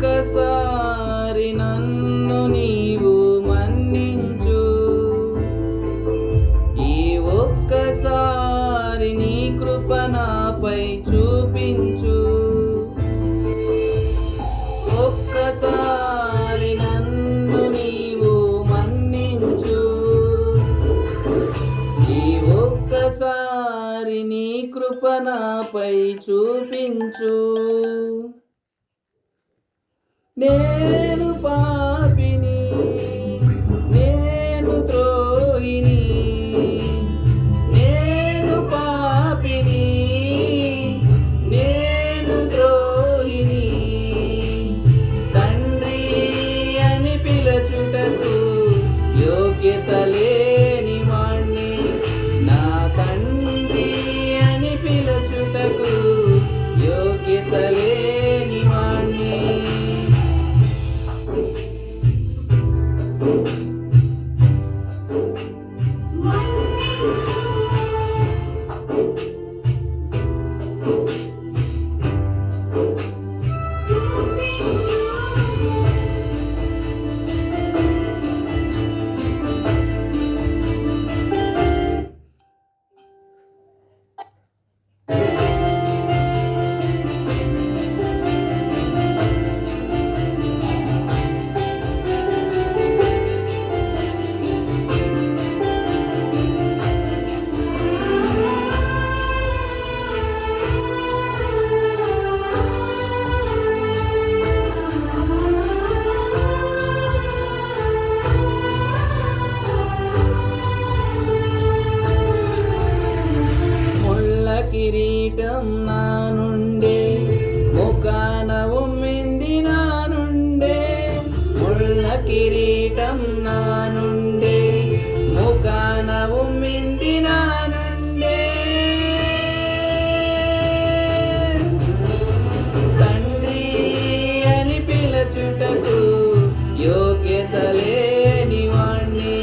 ఒక్కసారి నన్ను నీవు మన్నించు. ఈ ఒక్కసారి నీ కృప నాపై చూపించు. ఒక్కసారి నన్ను నీవు మన్నించు. ఈ ఒక్కసారి నీ కృప నాపై చూపించు. నేను పాపిని, నేను ద్రోహిని, నేను పాపిని, నేను ద్రోహిని. తండ్రి అని పిలచుటకు యోగ్యత లేని వాణ్ణి. నా తండ్రి అని పిలచుటకు యోగ్యత లేని వాణ్ణి. కిరీటం నా నుండే ముఖాన ఉమ్మింది. నా నుండే ముళ్ళ కిరీటం నా నుండే ముఖాన ఉమ్మింది. నా నుండే తండ్రి అని పిలచుటకు యోగ్యత లేని వాణ్ణి.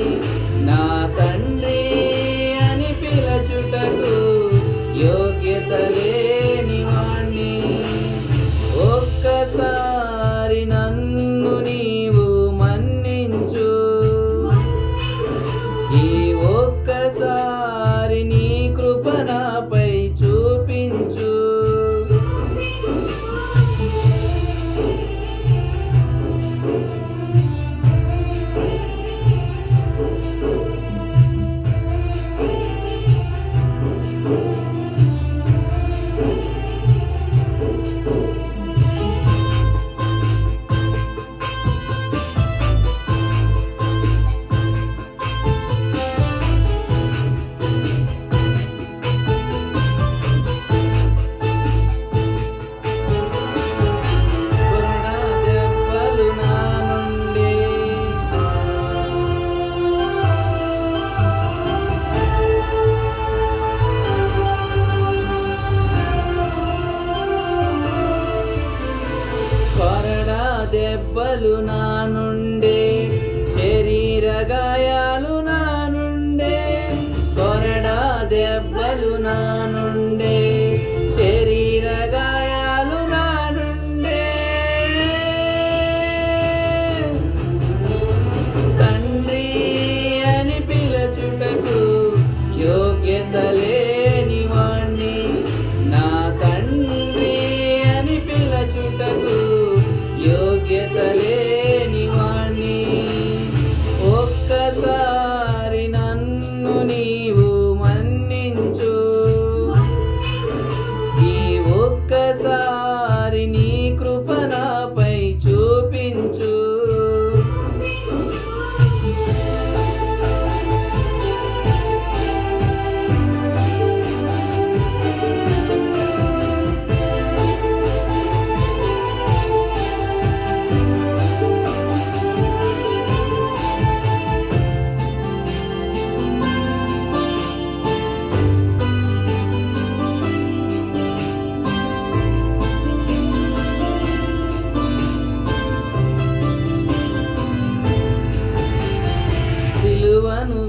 నా తండ్రి అని పిలచుటకు యోగ్యత లేని వాణ్ణి. ఒక్కసారి నన్ను నీవు మన్నించు. ఈ ఒక్కసారి నీ కృప నాపై చూపించు. దెబ్బలు నా నుండే, శరీర గాయాలు నా నుండే. కొరడా దెబ్బలు నా నుండే, శరీర గాయాలు నా నుండే. తండ్రి అని పిలచుటకు యోగ్యత లేని వాణ్ణి. నా తండ్రి అని పిలచుటకు యోగ్యత లేని వాణ్ణి. ఒక్కసారి నన్ను నీవు మన్నించు. ఈ ఒక్కసారి నీ కృప నాపై చూపించు.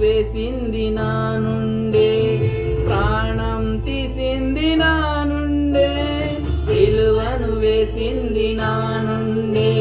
వేసింది నా నుండే, ప్రాణం తీసింది నా నుండే. సిలువను వేసింది ఉంది నా నుండి